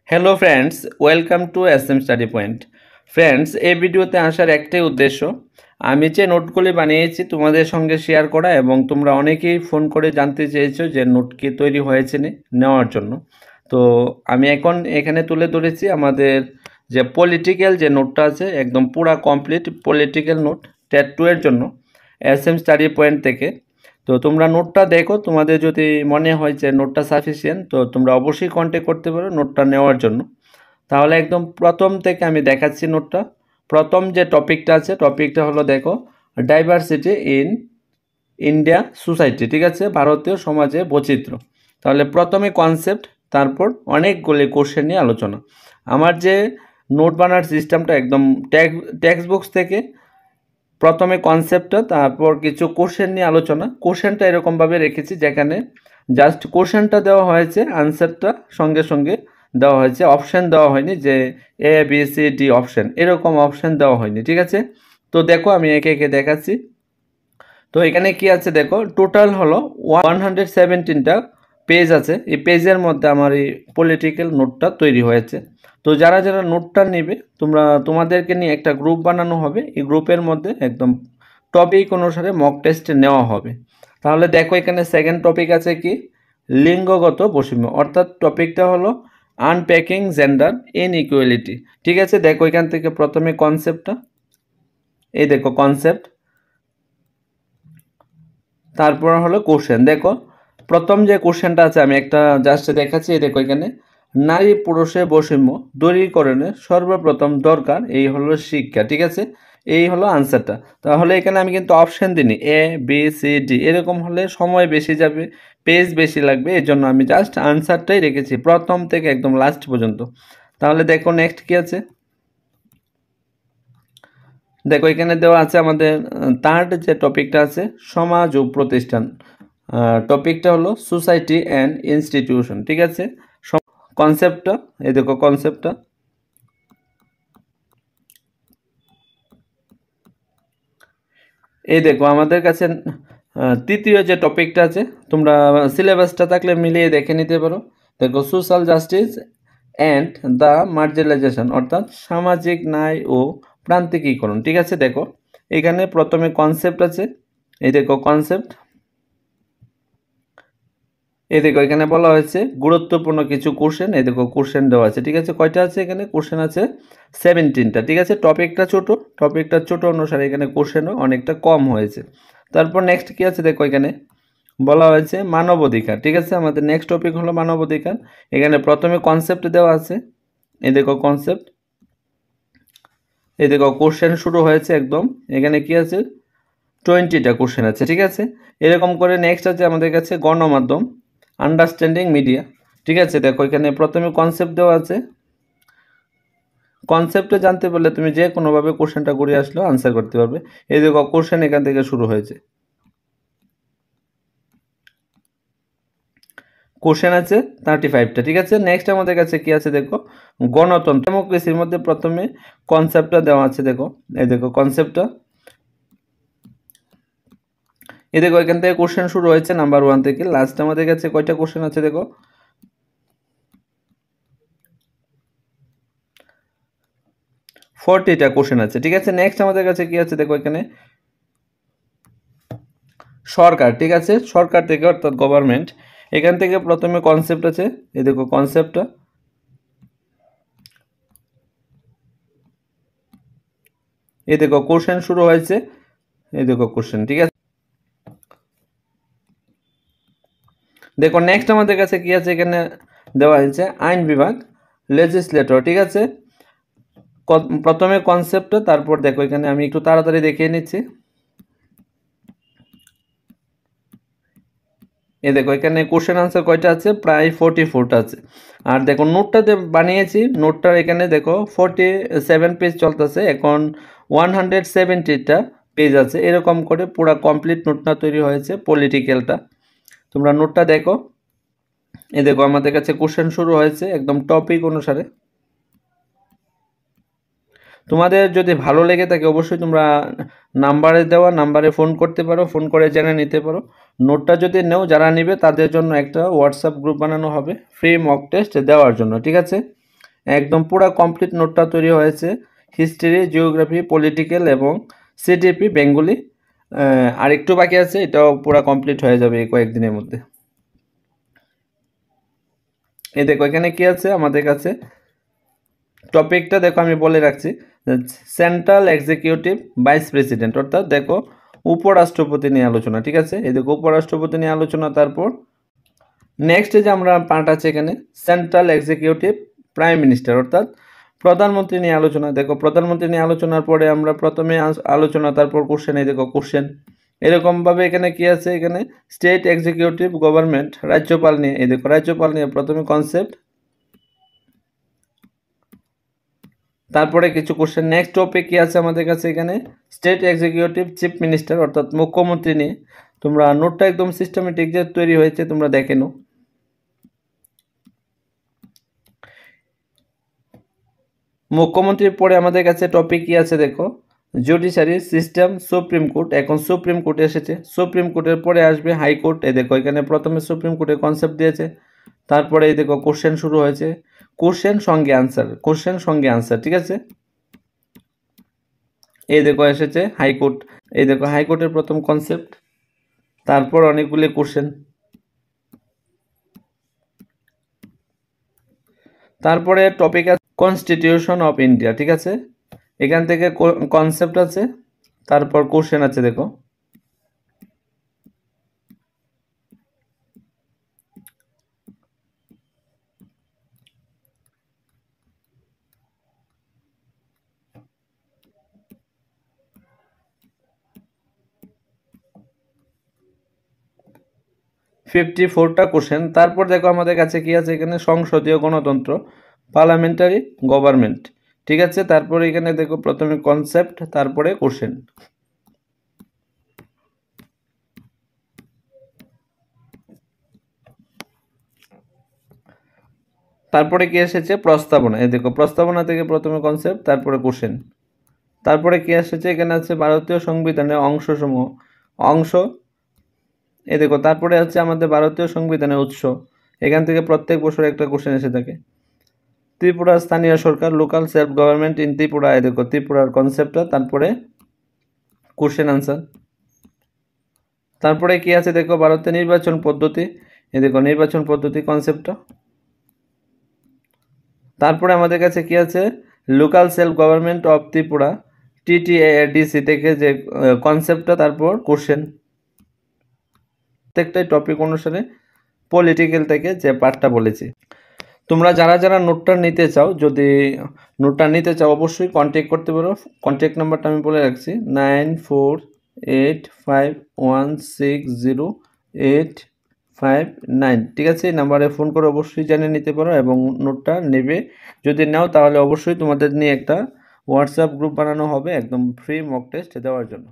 Hello friends, welcome to SM study point. Friends, এই ভিডিওতে আসার একটাই উদ্দেশ্য, আমি যে নোটগুলি বানিয়েছি তোমাদের সঙ্গে শেয়ার করা, এবং তোমরা অনেকেই ফোন করে জানতে চেয়েছো যে নোট কি তৈরি হয়েছে নেওয়ার জন্য। তো আমি এখন এখানে তুলে ধরেছি আমাদের যে পলিটিক্যাল যে নোটটা আছে, একদম পুরা কমপ্লিট পলিটিক্যাল নোট টেট 2 এর জন্য এসএম স্টাডি পয়েন্ট থেকে। তো তোমরা নোটটা দেখো, তোমাদের যদি মনে হয় যে নোটটা সাফিসিয়েন্ট, তো তোমরা অবশ্যই কন্ট্যাক্ট করতে পারো নোটটা নেওয়ার জন্য। তাহলে একদম প্রথম থেকে আমি দেখাচ্ছি নোটটা। প্রথম যে টপিকটা আছে, টপিকটা হলো দেখো, ডাইভার্সিটি ইন ইন্ডিয়া সোসাইটি, ঠিক আছে, ভারতীয় সমাজে বৈচিত্র্য। তাহলে প্রথমে কনসেপ্ট, তারপর অনেকগুলি কোশ্চেন নিয়ে আলোচনা। আমার যে নোট বানার সিস্টেমটা একদম টেক্সট বুকস থেকে প্রথমে কনসেপ্টটা, তারপর কিছু কোশ্চেন নিয়ে আলোচনা। কোশ্চেনটা এরকমভাবে রেখেছি যেখানে জাস্ট কোশ্চেনটা দেওয়া হয়েছে, আনসারটা সঙ্গে সঙ্গে দেওয়া হয়েছে, অপশান দেওয়া হয়নি যে A B C D option, এরকম অপশান দেওয়া হয়নি, ঠিক আছে। তো দেখো আমি একে একে দেখাচ্ছি। তো এখানে কি আছে দেখো, টোটাল হলো 117টা পেজ আছে। এই পেজের মধ্যে আমার এই পলিটিক্যাল নোটটা তৈরি হয়েছে। তো যারা যারা নোটটা নেবে, তোমাদেরকে নিয়ে একটা গ্রুপ বানানো হবে। এই গ্রুপের মধ্যে একদম টপিক অনুসারে মক টেস্ট নেওয়া হবে। তাহলে দেখো এখানে সেকেন্ড টপিক আছে কি, লিঙ্গগত বৈষম্য, অর্থাৎ টপিকটা হলো আনপ্যাকিং জেন্ডার ইনইকুয়ালিটি, ঠিক আছে। দেখো এখান থেকে প্রথমে কনসেপ্টটা, এই দেখো কনসেপ্ট, তারপর হলো কোশ্চেন। দেখো প্রথম যে কোশ্চেনটা আছে আমি একটা জাস্ট দেখাচ্ছি, এই দেখো এখানে, নারী পুরুষের বৈষম্য দূরীকরণে সর্বপ্রথম দরকার এই হলো শিক্ষা, ঠিক আছে। এই হলো আনসারটা। তাহলে এখানে আমি কিন্তু অপশন দিইনি এ বি সি ডি, এরকম হলে সময় বেশি যাবে, পেজ বেশি লাগবে, এই জন্য আমি জাস্ট আনসারটাই রেখেছি প্রথম থেকে একদম লাস্ট পর্যন্ত। তাহলে দেখো নেক্সট কি আছে, দেখো এখানে দেওয়া আছে আমাদের থার্ড যে টপিকটা আছে, সমাজ ও প্রতিষ্ঠান। টপিকটা হলো সোসাইটি অ্যান্ড ইনস্টিটিউশন, ঠিক আছে। কনসেপ্টটা, এই দেখো কনসেপ্টটা, এই দেখো আমাদের কাছে তৃতীয় যে টপিকটা আছে, তোমরা সিলেবাসটা থাকলে মিলিয়ে দেখে নিতে পারো। দেখো সোশ্যাল জাস্টিস অ্যান্ড দ্য মার্জিনালাইজেশন, অর্থাৎ সামাজিক ন্যায় ও প্রান্তিকীকরণ, ঠিক আছে। দেখো এখানে প্রথমে কনসেপ্ট আছে, এই দেখো কনসেপ্ট, এই দেখো এখানে বলা হয়েছে গুরুত্বপূর্ণ কিছু কোশ্চেন, এই দেখো কোশ্চেন দেওয়া আছে, ঠিক আছে। কয়টা আছে এখানে কোশ্চেন আছে 17টা, ঠিক আছে। টপিকটা ছোট অনুসারে এখানে কোশ্চেনও অনেকটা কম হয়েছে। তারপর নেক্সট কি আছে দেখো, এখানে বলা হয়েছে মানবাধিকার, ঠিক আছে। আমাদের নেক্সট টপিক হলো মানবাধিকার। এখানে প্রথমে কনসেপ্ট দেওয়া আছে, এই দেখো কনসেপ্ট, এই দেখো কোশ্চেন শুরু হয়েছে একদম, এখানে কি আছে 20টা কোশ্চেন আছে, ঠিক আছে। এরকম করে নেক্সট আছে আমাদের কাছে গণমাধ্যম, আন্ডারস্ট্যান্ডিং মিডিয়া, ঠিক আছে। দেখো এখানে প্রথমে কনসেপ্ট দেওয়া আছে। কনসেপ্টটা জানতে পারলে তুমি যে কোনোভাবে কোশ্চেনটা ঘুরে আসলেও আনসার করতে পারবে। এই দেখো কোশ্চেন এখান থেকে শুরু হয়েছে, কোশ্চেন আছে 35টা, ঠিক আছে। নেক্সট আমাদের কাছে কি আছে দেখো, গণতন্ত্র ডেমোক্রেসির মধ্যে প্রথমে কনসেপ্টটা দেওয়া আছে, দেখো এই দেখো কনসেপ্টটা, এই দেখো এখান থেকে কোশ্চেন শুরু হয়েছে নাম্বার 1 থেকে লাস্ট আমাদের কাছে কয়টা কোশ্চেন আছে দেখো, 40টা কোশ্চেন আছে, ঠিক আছে। নেক্সট আমাদের কাছে কি আছে দেখো, এখানে সরকার, ঠিক আছে, সরকার থেকে অর্থাৎ গভর্নমেন্ট। এখান থেকে প্রথমে কনসেপ্ট আছে, এই দেখো কনসেপ্টটা, এই দেখো কোশ্চেন শুরু হয়েছে, এই দেখো কোশ্চেন, ঠিক আছে। দেখো নেক্সট আমাদের কাছে কি আছে, এখানে দেওয়া হয়েছে আইন বিভাগ, লেজিসলেটর, ঠিক আছে। প্রথমে কনসেপ্টটা, তারপর দেখো এখানে আমি একটু তাড়াতাড়ি দেখিয়ে নিচ্ছি, এই দেখো এখানে কোশ্চেন আনসার কয়টা আছে, প্রায় 44টা আছে। আর দেখো নোটটাতে বানিয়েছি, নোটটার এখানে দেখো 47 পেজ চলতেছে, এখন 170টা পেজ আছে। এরকম করে পুরো কমপ্লিট নোটটা তৈরি হয়েছে পলিটিক্যালটা। তোমরা নোটটা দেখো, এই দেখো আমাদের কাছে কোশ্চেন শুরু হয়েছে একদম টপিক অনুসারে। তোমাদের যদি ভালো লেগে থাকে অবশ্যই তোমরা নাম্বারে দেওয়া নাম্বারে ফোন করতে পারো, ফোন করে জেনে নিতে পারো। নোটটা যদি নেও, যারা নেবে তাদের জন্য একটা হোয়াটসঅ্যাপ গ্রুপ বানানো হবে ফ্রি মক টেস্ট দেওয়ার জন্য, ঠিক আছে। একদম পুরো কমপ্লিট নোটটা তৈরি হয়েছে হিস্ট্রি, জিওগ্রাফি, পলিটিক্যাল এবং সিটিপি বেঙ্গলি। আর একটু বাকি আছে, এটাও পুরো কমপ্লিট হয়ে যাবে এই কয়েকদিনের মধ্যে। এই দেখো এখানে কি আছে আমাদের কাছে, টপিকটা দেখো আমি বলে রাখছি, সেন্ট্রাল এক্সিকিউটিভ ভাইস প্রেসিডেন্ট, অর্থাৎ দেখো উপরাষ্ট্রপতি নিয়ে আলোচনা। ঠিক আছে, এই দেখো উপরাষ্ট্রপতি নিয়ে আলোচনা। তারপর নেক্সট যে আমরা পার্ট আছে এখানে সেন্ট্রাল এক্সিকিউটিভ প্রাইম মিনিস্টার, অর্থাৎ প্রধানমন্ত্রী নিয়ে আলোচনা। দেখো প্রধানমন্ত্রী নিয়ে আলোচনার পরে আমরা প্রথমে আলোচনা, তারপর কোশ্চেন। এই দেখো কোশ্চেন এরকমভাবে এখানে কি আছে, এখানে স্টেট এক্সিকিউটিভ গভর্নমেন্ট, রাজ্যপাল নিয়ে। এই দেখো রাজ্যপাল নিয়ে প্রথমে কনসেপ্ট, তারপরে কিছু কোশ্চেন। নেক্সট টপিক কি আছে আমাদের কাছে এখানে স্টেট এক্সিকিউটিভ চিফ মিনিস্টার, অর্থাৎ মুখ্যমন্ত্রী নিয়ে। তোমরা নোটটা একদম সিস্টেমেটিক যে তৈরি হয়েছে তোমরা দেখে নাও। মুখ্যমন্ত্রীর পরে আমাদের কাছে টপিক কি আছে দেখো জুডিশিয়ারি সিস্টেম, সুপ্রিম কোর্ট। এখন সুপ্রিম কোর্ট এসেছে, সুপ্রিম কোর্টের পরে আসবে হাইকোর্ট। এই দেখো এখানে প্রথমে সুপ্রিম কোর্টের কনসেপ্ট দিয়েছে, তারপরে এই দেখো কোশ্চেন শুরু হয়েছে, কোশ্চেন সঙ্গে আনসার, কোশ্চেন সঙ্গে আনসার। ঠিক আছে, এই দেখো এসেছে হাইকোর্ট। এই দেখো হাইকোর্টের প্রথম কনসেপ্ট, তারপর অনেকগুলি কোশ্চেন, তারপরে টপিক আছে কনস্টিটিউশন অফ ইন্ডিয়া। ঠিক আছে, এখান থেকে কনসেপ্ট আছে, তারপর কোশ্চেন আছে। দেখো 54টা কোশ্চেন। তারপর দেখো আমাদের কাছে কি আছে এখানে সংসদীয় গণতন্ত্র, পার্লামেন্টারি গভর্নমেন্ট। ঠিক আছে, তারপরে এখানে দেখো প্রথমে কনসেপ্ট, তারপরে কোশ্চেন। তারপরে কি এসেছে প্রস্তাবনা। এই দেখো প্রস্তাবনা থেকে প্রথমে কনসেপ্ট, তারপরে কোশ্চেন। তারপরে কি এসেছে এখানে আছে ভারতীয় সংবিধানের অংশসমূহ, অংশ। এই দেখো তারপরে আছে আমাদের ভারতীয় সংবিধানের উৎস, এখান থেকে প্রত্যেক বছর একটা কোশ্চেন এসে থাকে। ত্রিপুরা স্থানীয় সরকার, local self government in Tripura. এই দেখো ত্রিপুরার কনসেপ্টটা, তারপরে কোশ্চেন আনসার। তারপরে কি আছে দেখো ভারতের নির্বাচন পদ্ধতি। এই দেখো নির্বাচন পদ্ধতি কনসেপ্টটা। তারপরে আমাদের কাছে কি আছে local self government of Tripura, TTADC থেকে যে কনসেপ্টটা, তারপর কোশ্চেন। প্রত্যেকটাই টপিক অনুসারে পলিটিক্যাল থেকে যে পার্টটা বলেছি। তোমরা যারা যারা নোটটা নিতে চাও, যদি নোটটা নিতে চাও অবশ্যই কন্ট্যাক্ট করতে পারো। কন্ট্যাক্ট নাম্বারটা আমি বলে রাখছি 9485160859। ঠিক আছে, এই নাম্বারে ফোন করে অবশ্যই জেনে নিতে পারো এবং নোটটা নেবে। যদি নাও তাহলে অবশ্যই তোমাদের নিয়ে একটা হোয়াটসঅ্যাপ গ্রুপ বানানো হবে একদম ফ্রি মক টেস্ট দেওয়ার জন্য।